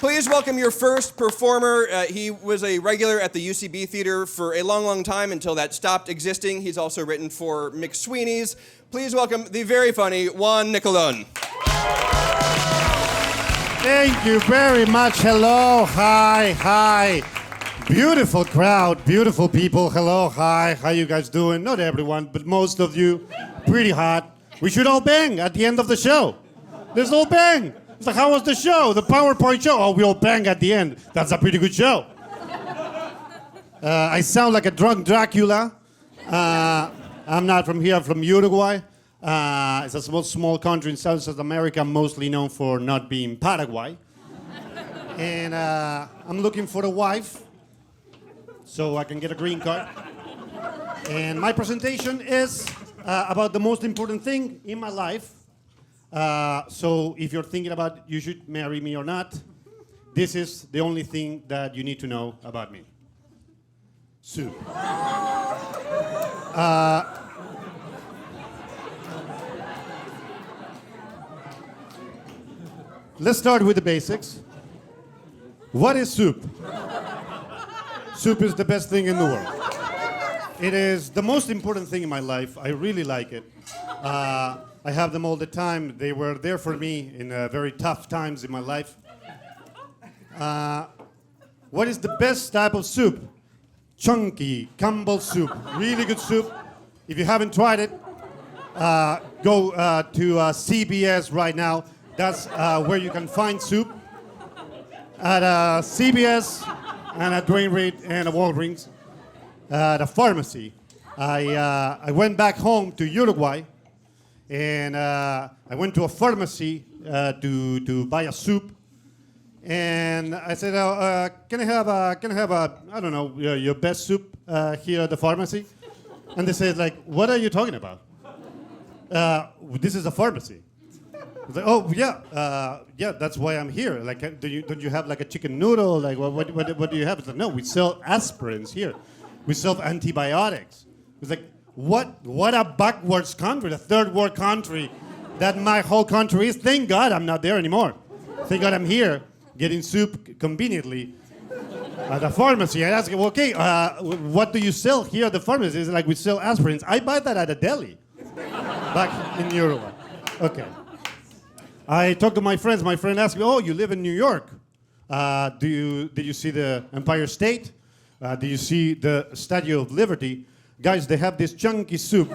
Please welcome your first performer. He was a regular at the UCB Theater for a long, long time until that stopped existing. He's also written for McSweeney's. Please welcome the very funny Juan Nicolon. Thank you very much. Hello, hi. Beautiful crowd, beautiful people. Hello, hi. How you guys doing? Not everyone, but most of you. Pretty hot. We should all bang at the end of the show. Let's all bang. It's like, how was the show? The PowerPoint show? Oh, we all bang at the end. That's a pretty good show. I sound like a drunk Dracula. I'm not from here. I'm from Uruguay. It's a small country in South America, mostly known for not being Paraguay. And I'm looking for a wife so I can get a green card. And my presentation is about the most important thing in my life. So if you're thinking about you should marry me or not, this is the only thing that you need to know about me. Soup. Let's start with the basics. What is soup? Soup is the best thing in the world. It is the most important thing in my life. I really like it. I have them all the time. They were there for me in very tough times in my life. What is the best type of soup? Chunky Campbell soup. Really good soup. If you haven't tried it, go to CBS right now. That's where you can find soup. At CBS and at Duane Reade and at Walgreens. At a pharmacy. I went back home to Uruguay. And I went to a pharmacy to buy a soup, and I said, "Can I have I don't know, your best soup here at the pharmacy?" And they said, "Like, what are you talking about? This is a pharmacy." I was like, "Oh yeah, that's why I'm here. Like, don't you have like a chicken noodle? Like, what do you have?" It's like, "No, we sell aspirins here. We sell antibiotics." It's like, What a backwards country, the third world country that my whole country is. Thank God I'm not there anymore. Thank God I'm here getting soup conveniently at the pharmacy. I ask him, okay, what do you sell here at the pharmacy? It's like, we sell aspirins. I buy that at a deli back in Uruguay. Okay. I talked to my friends. My friend asked me, oh, you live in New York. Did you see the Empire State? Did you see the Statue of Liberty? Guys, they have this chunky soup.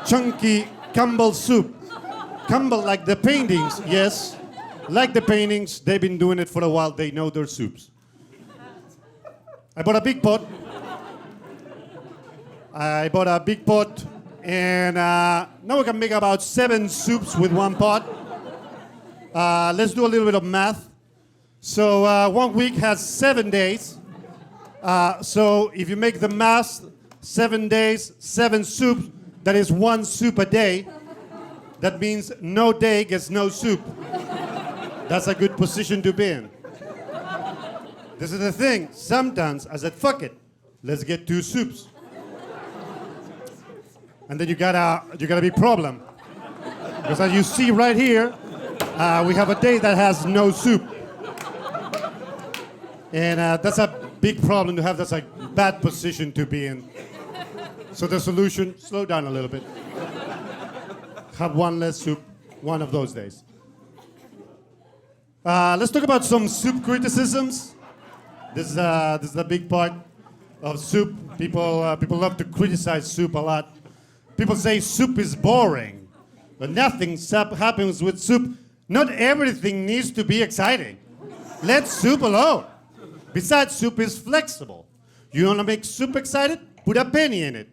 Chunky Campbell soup. Campbell, like the paintings, yes. Like the paintings, they've been doing it for a while. They know their soups. I bought a big pot. And now we can make about 7 soups with one pot. Let's do a little bit of math. So 1 week has 7 days. So if you make the math, 7 days, 7 soups, that is 1 soup a day. That means no day gets no soup. That's a good position to be in. This is the thing. Sometimes I said, fuck it, let's get 2 soups. And then you gotta be problem. Because as you see right here, we have a day that has no soup. And that's a big problem to have. That's a bad position to be in. So the solution, slow down a little bit. Have 1 less soup one of those days. Let's talk about some soup criticisms. This is a big part of soup. People love to criticize soup a lot. People say soup is boring, but nothing happens with soup. Not everything needs to be exciting. Let soup alone. Besides, soup is flexible. You want to make soup excited? Put a penny in it.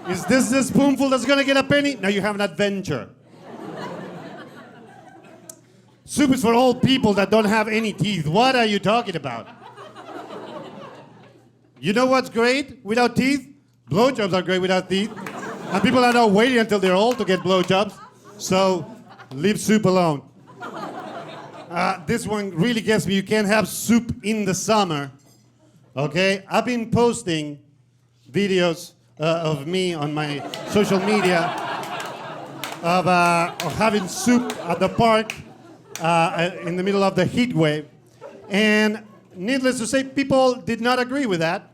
Is this the spoonful that's going to get a penny? Now you have an adventure. Soup is for old people that don't have any teeth. What are you talking about? You know what's great without teeth? Blowjobs are great without teeth. And people are not waiting until they're old to get blowjobs. So leave soup alone. This one really gets me. You can't have soup in the summer. Okay? I've been posting videos of me on my social media of having soup at the park in the middle of the heat wave. And needless to say, people did not agree with that.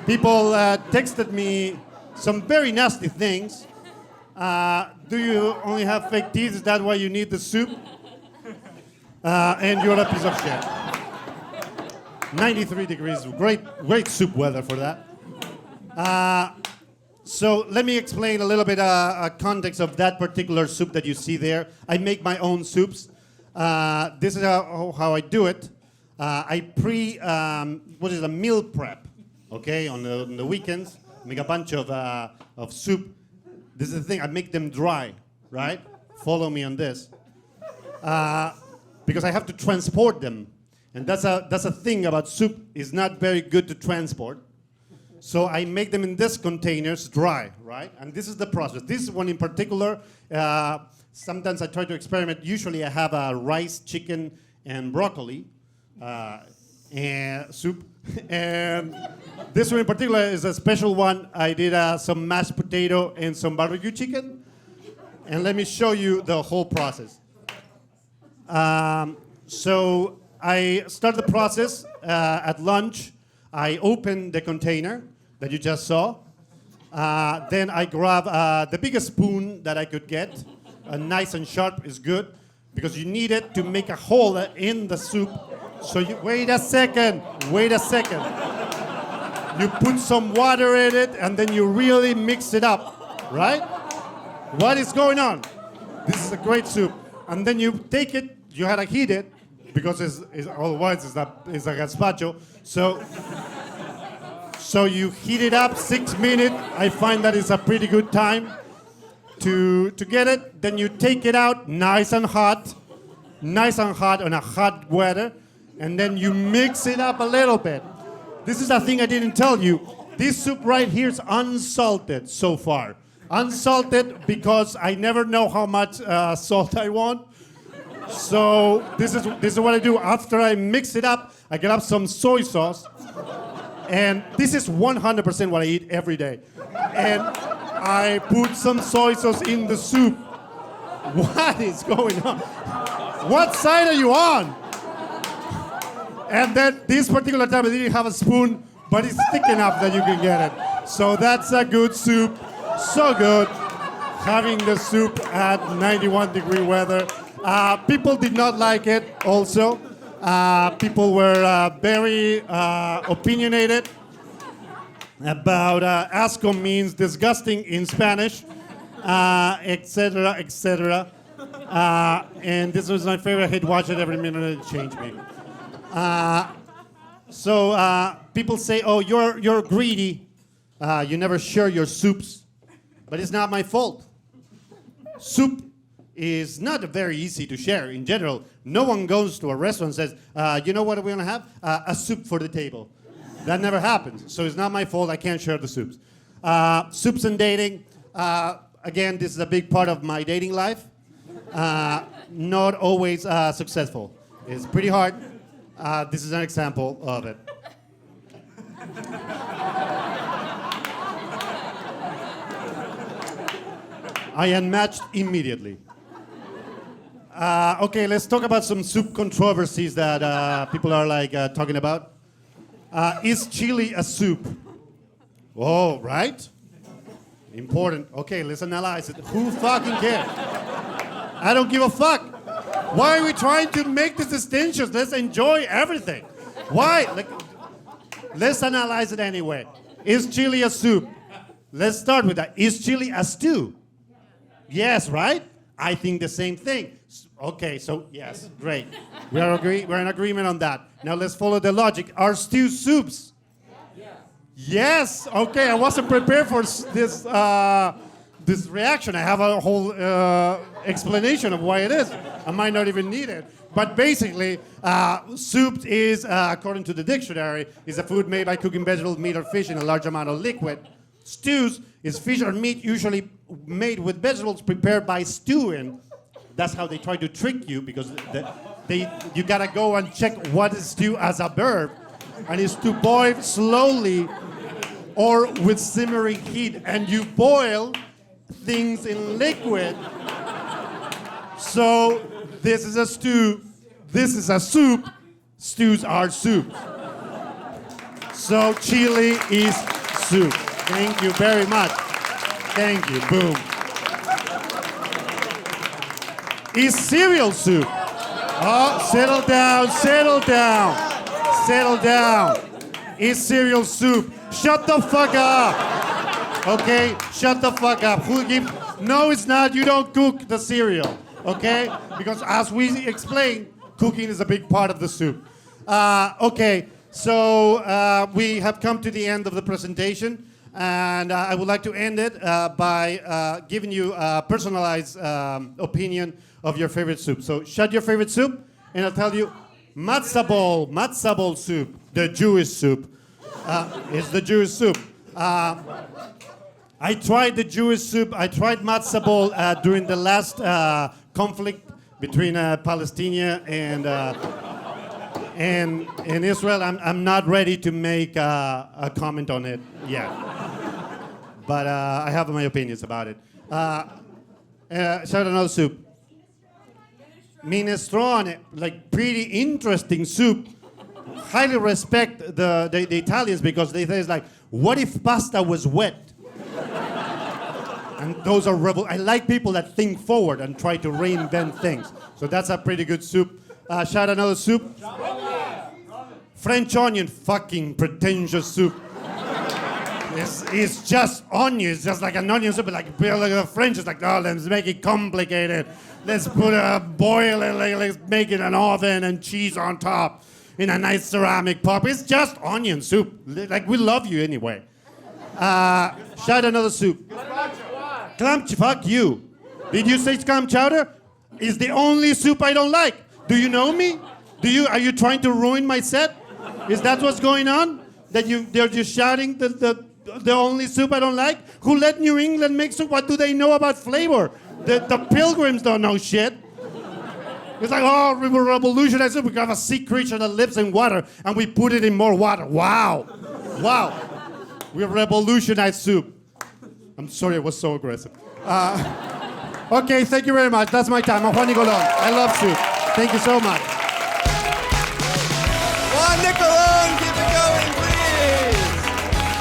People texted me some very nasty things. Do you only have fake teeth? Is that why you need the soup? And you're a piece of shit. 93 degrees, great soup weather for that. So let me explain a little bit a context of that particular soup that you see there. I make my own soups. This is how I do it. I meal prep, okay, on the weekends. Make a bunch of soup. This is the thing, I make them dry, right? Follow me on this. Because I have to transport them. And that's a thing about soup, it's not very good to transport. So I make them in these containers dry, right? And this is the process. This one in particular, sometimes I try to experiment. Usually I have rice, chicken, and broccoli and soup. And this one in particular is a special one. I did some mashed potato and some barbecue chicken. And let me show you the whole process. So I start the process at lunch. I open the container that you just saw. Then I grab the biggest spoon that I could get. Nice and sharp is good because you need it to make a hole in the soup. So you wait a second. You put some water in it and then you really mix it up, right? What is going on? This is a great soup. And then you take it, you had to heat it because otherwise it's a gazpacho. So you heat it up 6 minutes. I find that is a pretty good time to get it. Then you take it out nice and hot on a hot weather. And then you mix it up a little bit. This is a thing I didn't tell you. This soup right here is unsalted so far. Unsalted because I never know how much salt I want. So this is what I do. After I mix it up, I get up some soy sauce. And this is 100% what I eat every day. And I put some soy sauce in the soup. What is going on? What side are you on? And then this particular time I didn't have a spoon, but it's thick enough that you can get it. So that's a good soup. So good. Having the soup at 91-degree weather. People did not like it also. People were very opinionated about asco means disgusting in Spanish, etc., etc. And this was my favorite. I hate watch it every minute. It changed me. So people say, "Oh, you're greedy. You never share your soups," but it's not my fault. Soup is not very easy to share in general. No one goes to a restaurant and says, "You know what we're gonna have? A soup for the table." That never happens. So it's not my fault. I can't share the soups. Soups and dating. Again, this is a big part of my dating life. Not always successful. It's pretty hard. This is an example of it. I unmatched immediately. Okay, let's talk about some soup controversies that people are talking about. Is chili a soup? Oh, right? Important. Okay, let's analyze it. Who fucking cares? I don't give a fuck. Why are we trying to make these distinctions? Let's enjoy everything. Why? Let's analyze it anyway. Is chili a soup? Let's start with that. Is chili a stew? Yes, right? I think the same thing. Okay, so yes, great. We're in agreement on that. Now let's follow the logic. Are stews soups? Yes. Okay, I wasn't prepared for this reaction. I have a whole explanation of why it is. I might not even need it. But basically, soup is, according to the dictionary, is a food made by cooking vegetables, meat, or fish in a large amount of liquid. Stews is fish or meat usually made with vegetables prepared by stewing. That's how they try to trick you because you gotta go and check what is stew as a verb, and it's to boil slowly or with simmering heat, and you boil things in liquid. So this is a stew. This is a soup. Stews are soup. So chili is soup. Thank you very much. Thank you. Boom. Is cereal soup? Oh, settle down, settle down, settle down. Is cereal soup? Shut the fuck up. Okay, shut the fuck up. Who give? No, it's not. You don't cook the cereal. Okay, because as we explained, cooking is a big part of the soup. Okay, so we have come to the end of the presentation, and I would like to end it by giving you a personalized opinion of your favorite soup. So shut your favorite soup, and I'll tell you, matzah ball soup, the Jewish soup. It's the Jewish soup. I tried the Jewish soup. I tried matzah ball during the last conflict between Palestine and Israel. I'm not ready to make a comment on it yet, but I have my opinions about it. Shout another soup. Minestrone, like pretty interesting soup. Highly respect the Italians because they say it's like, what if pasta was wet? And those are I like people that think forward and try to reinvent things. So that's a pretty good soup. Shout another soup. French onion, fucking pretentious soup. It's just onions, just like an onion soup, but like the French is like, oh, let's make it complicated. Let's put boil it, let's make it an oven and cheese on top in a nice ceramic pot. It's just onion soup. Like, we love you anyway. Shout another soup. Clam, fuck you. Did you say clam chowder? Is the only soup I don't like. Do you know me? Are you trying to ruin my set? Is that what's going on? They're just shouting the only soup I don't like? Who let New England make soup? What do they know about flavor? The Pilgrims don't know shit. It's like, oh, we will revolutionize soup. We have a sea creature that lives in water, and we put it in more water. Wow. Wow. We revolutionized soup. I'm sorry I was so aggressive. Okay, thank you very much. That's my time. I'm Juan Nicolón. I love soup. Thank you so much.